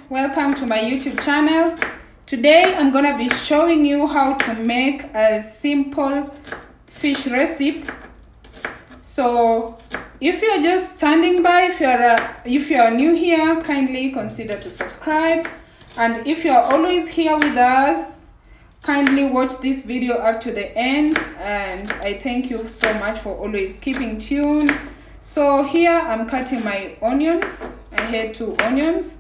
welcome to my YouTube channel. Today I'm gonna be showing you how to make a simple fish recipe. So if you're just standing by, if you're new here, kindly consider to subscribe, and if you're always here with us, kindly watch this video up to the end, and I thank you so much for always keeping tuned. So here I'm cutting my onions. I had 2 onions.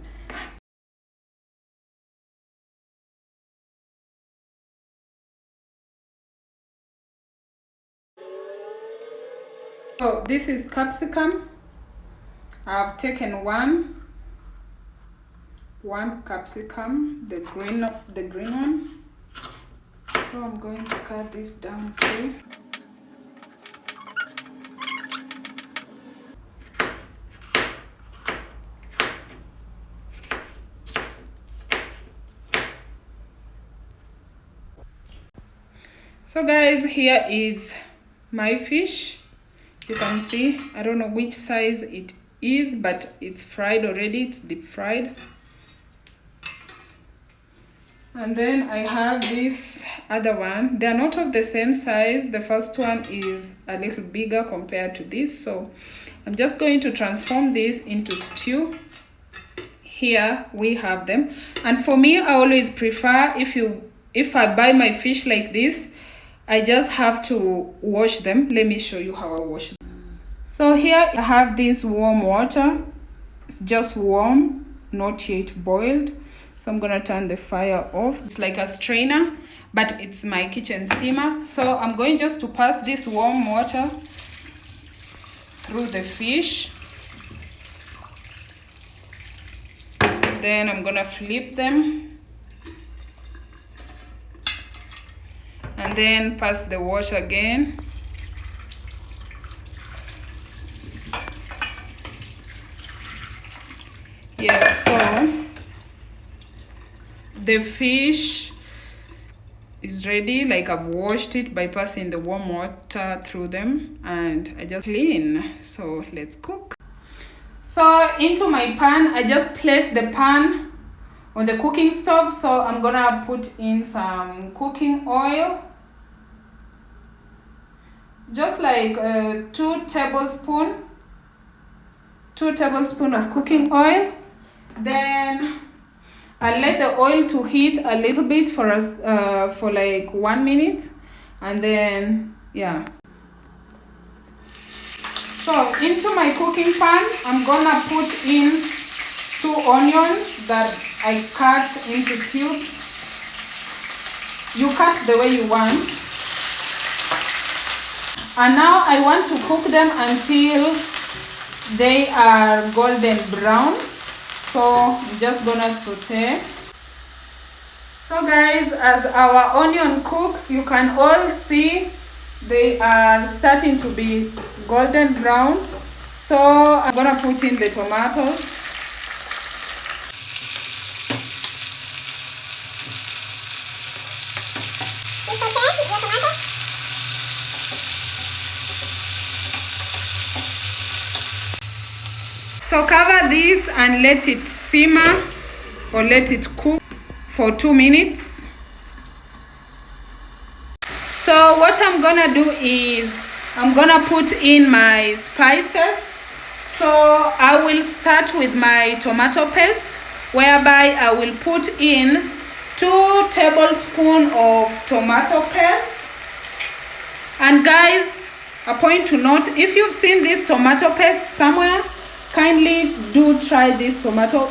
So this is capsicum. I've taken one capsicum, the green one. So I'm going to cut this down too. So guys, here is my fish. You can see, I don't know which size it is, but it's fried already, it's deep fried. And then I have this other one. They're not of the same size. The first one is a little bigger compared to this, so I'm just going to transform this into stew. Here we have them, and for me, I always prefer, if I buy my fish like this, I just have to wash them. Let me show you how I wash them. So here I have this warm water. It's just warm, not yet boiled. So I'm gonna turn the fire off. It's like a strainer, but it's my kitchen steamer. So I'm going just to pass this warm water through the fish. Then I'm gonna flip them. And then pass the water again. Yes, so the fish is ready. Like, I've washed it by passing the warm water through them, and I just clean. So let's cook. So into my pan, I just placed the pan on the cooking stove. So I'm gonna put in some cooking oil, just like 2 tablespoons of cooking oil. Then I let the oil to heat a little bit for like 1 minute, and then yeah. So into my cooking pan, I'm gonna put in 2 onions that I cut into cubes. You cut the way you want. And now I want to cook them until they are golden brown. So I'm just gonna saute. So guys, as our onion cooks, you can all see they are starting to be golden brown. So I'm gonna put in the tomatoes. So cover this and let it simmer, or let it cook for 2 minutes. So what I'm gonna do is I'm gonna put in my spices. So I will start with my tomato paste, whereby I will put in 2 tablespoons of tomato paste. And guys, a point to note, if you've seen this tomato paste somewhere, kindly do try this tomato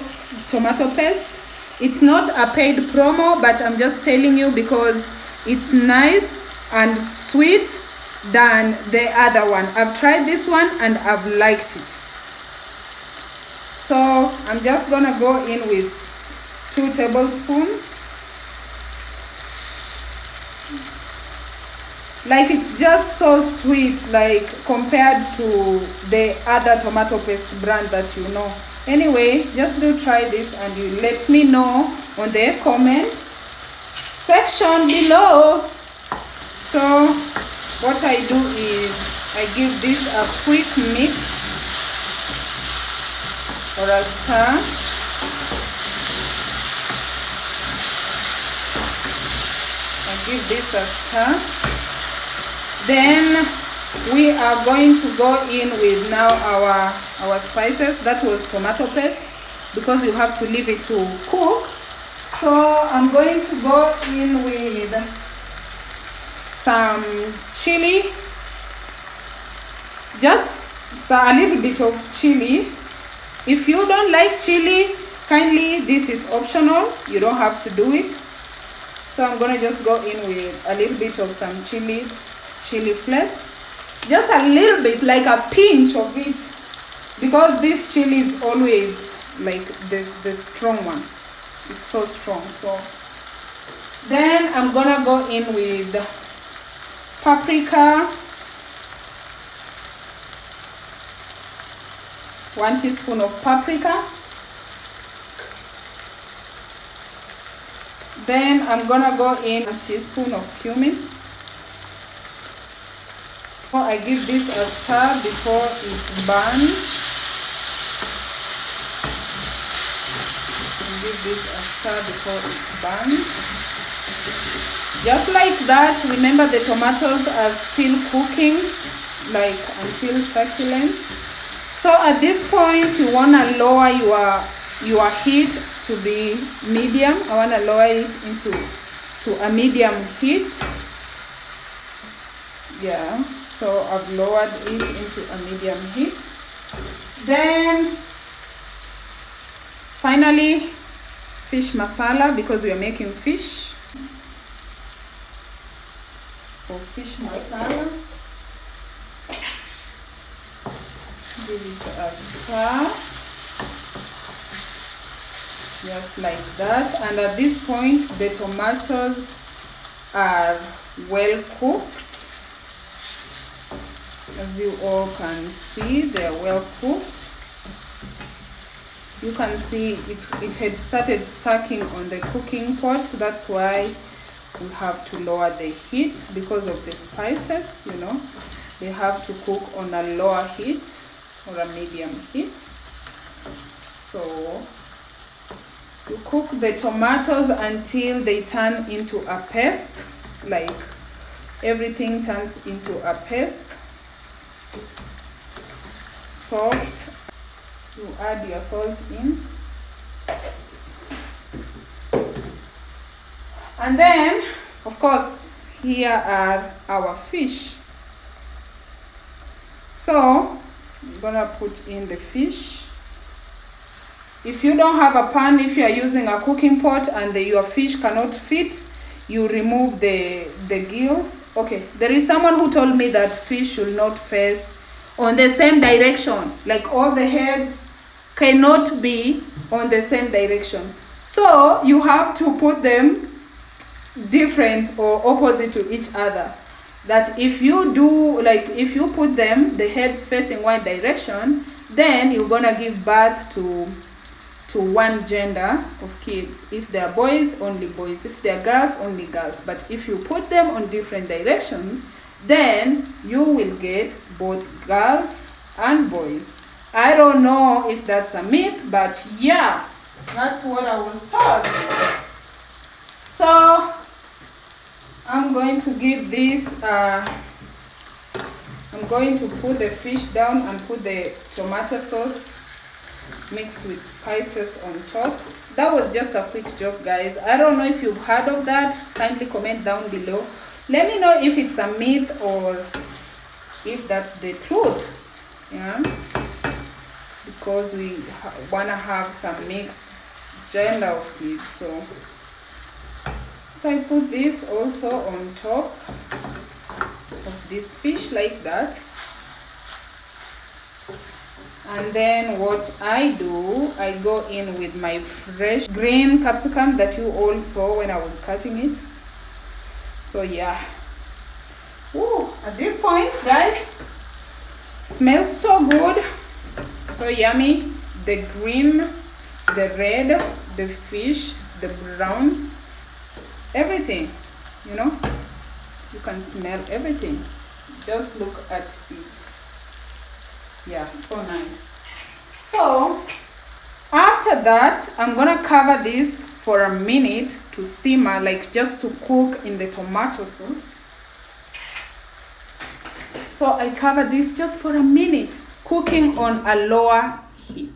paste. It's not a paid promo, but I'm just telling you because it's nice and sweet than the other one. I've tried this one and I've liked it. So I'm just gonna go in with 2 tablespoons. Like, it's just so sweet, like compared to the other tomato paste brand that you know. Anyway, just do try this and you let me know on the comment section below. So what I do is I give this a quick mix or a stir. give this a stir. Then we are going to go in with now our spices. That was tomato paste, because you have to leave it to cook. So I'm going to go in with some chili, just a little bit of chili. If you don't like chili, kindly, this is optional, you don't have to do it. So I'm gonna just go in with a little bit of some chili flakes, just a little bit, like a pinch of it, because this chili is always like the strong one. It's so strong. So then I'm gonna go in with paprika, 1 teaspoon of paprika. Then I'm gonna go in 1 teaspoon of cumin. I give this a stir before it burns. Give this a stir before it burns. Just like that. Remember, the tomatoes are still cooking, like until succulent. So at this point, you want to lower your heat to be medium. I want to lower it to a medium heat. Yeah, so I've lowered it into a medium heat. Then finally, fish masala, because we are making fish. For fish masala, give it a stir, just like that. And at this point, the tomatoes are well cooked. As you all can see, they are well cooked. You can see it had started stacking on the cooking pot. That's why we have to lower the heat, because of the spices, you know. They have to cook on a lower heat or a medium heat. So you cook the tomatoes until they turn into a paste, like everything turns into a paste. Soft. You add your salt in, and then of course here are our fish. So I'm gonna put in the fish. If you don't have a pan, if you are using a cooking pot and your fish cannot fit, you remove the gills. Okay, there is someone who told me that fish should not face on the same direction, like all the heads cannot be on the same direction. So you have to put them different or opposite to each other. That if you do, like if you put them the heads facing one direction, then you're gonna give birth to one gender of kids. If they are boys, only boys. If they are girls, only girls. But if you put them on different directions, then you will get both girls and boys. I don't know if that's a myth, but yeah, that's what I was taught. So I'm going to give this, I'm going to put the fish down and put the tomato sauce mixed with spices on top. That was just a quick joke, guys. I don't know if you've heard of that. Kindly comment down below. Let me know if it's a myth or if that's the truth. Yeah, because we want to have some mixed gender of kids. So I put this also on top of this fish like that. And then what I do, I go in with my fresh green capsicum that you all saw when I was cutting it. So yeah. Ooh, at this point, guys, smells so good, so yummy. The green, the red, the fish, the brown, everything, you know, you can smell everything. Just look at it. Yeah, so nice. So after that, I'm gonna cover this for a minute to simmer, like just to cook in the tomato sauce. So I cover this just for a minute, cooking on a lower heat.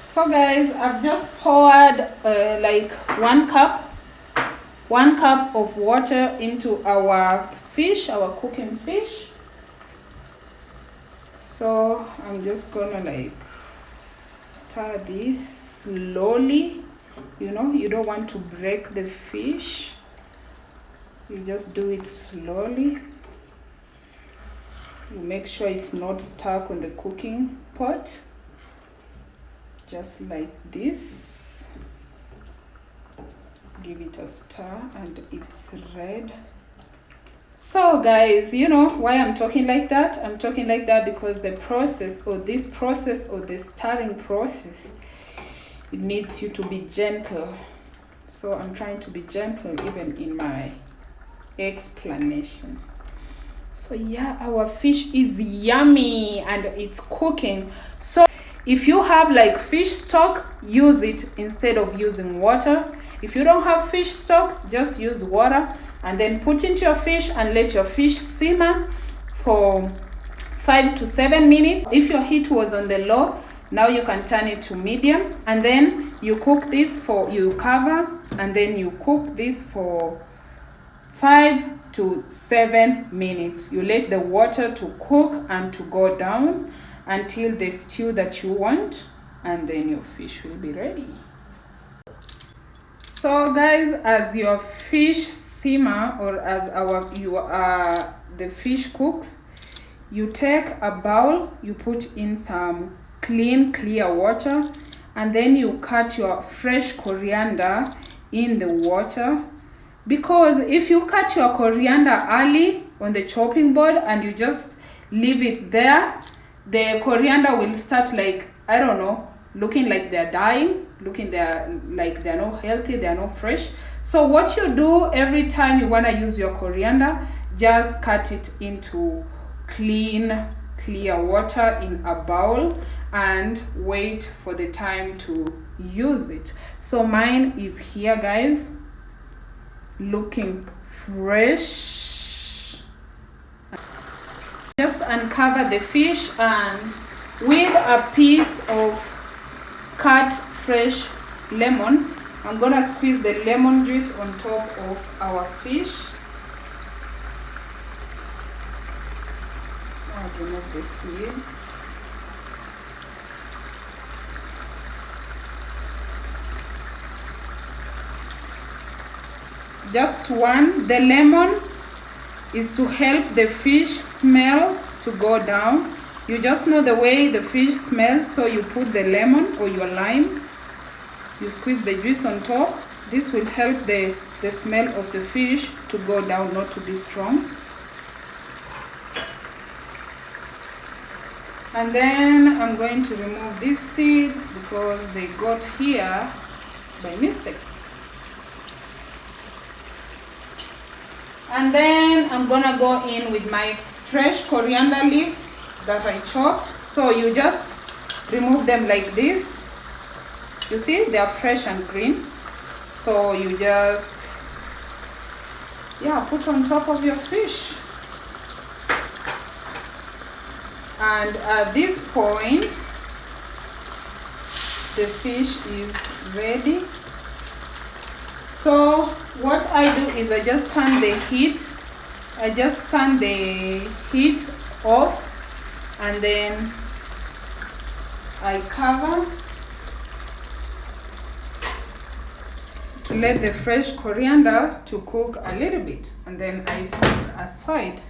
So guys, I've just poured like 1 cup of water into our fish, our cooking fish. So I'm just gonna like stir this slowly. You know, you don't want to break the fish, you just do it slowly. You make sure it's not stuck on the cooking pot, just like this. Give it a stir and it's red. So guys, you know why I'm talking like that? I'm talking like that because the process, or this process, or the stirring process, it needs you to be gentle. So I'm trying to be gentle even in my explanation. So yeah, our fish is yummy and it's cooking. So if you have like fish stock, use it instead of using water. If you don't have fish stock, just use water and then put into your fish and let your fish simmer for 5 to 7 minutes. If your heat was on the low, now you can turn it to medium, and then you cook this for, you cover, and then you cook this for 5 to 7 minutes. You let the water to cook and to go down until the stew that you want, and then your fish will be ready. So guys, as your fish simmer, or as the fish cooks, you take a bowl, you put in some clean clear water, and then you cut your fresh coriander in the water. Because if you cut your coriander early on the chopping board and you just leave it there, the coriander will start, like, I don't know, looking like they're dying, looking like they're not healthy, they're not fresh. So what you do every time you want to use your coriander, just cut it into clean clear water in a bowl and wait for the time to use it. So mine is here, guys, looking fresh. Just uncover the fish, and with a piece of cut fresh lemon, I'm gonna squeeze the lemon juice on top of our fish. I'll remove the seeds. Just one. The lemon is to help the fish smell to go down. You just know the way the fish smells, so you put the lemon or your lime, you squeeze the juice on top. This will help the smell of the fish to go down, not to be strong. And then I'm going to remove these seeds because they got here by mistake. And then I'm gonna go in with my fresh coriander leaves that I chopped. So you just remove them like this. You see, they are fresh and green. So you just, yeah, put on top of your fish. And at this point, the fish is ready. So what I do is I just turn the heat. I just turn the heat off, and then I cover to let the fresh coriander to cook a little bit, and then I set aside.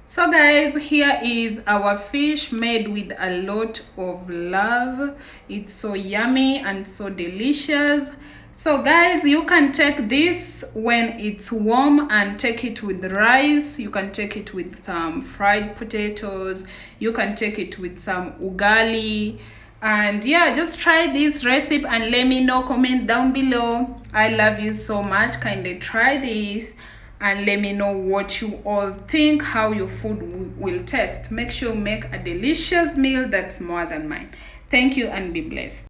So guys, here is our fish made with a lot of love. It's so yummy and so delicious. So guys, you can take this when it's warm and take it with rice. You can take it with some fried potatoes. You can take it with some ugali. And yeah, just try this recipe and let me know, comment down below. I love you so much. Kindly try this. and let me know what you all think, how your food will taste. Make sure you make a delicious meal that's more than mine. Thank you and be blessed.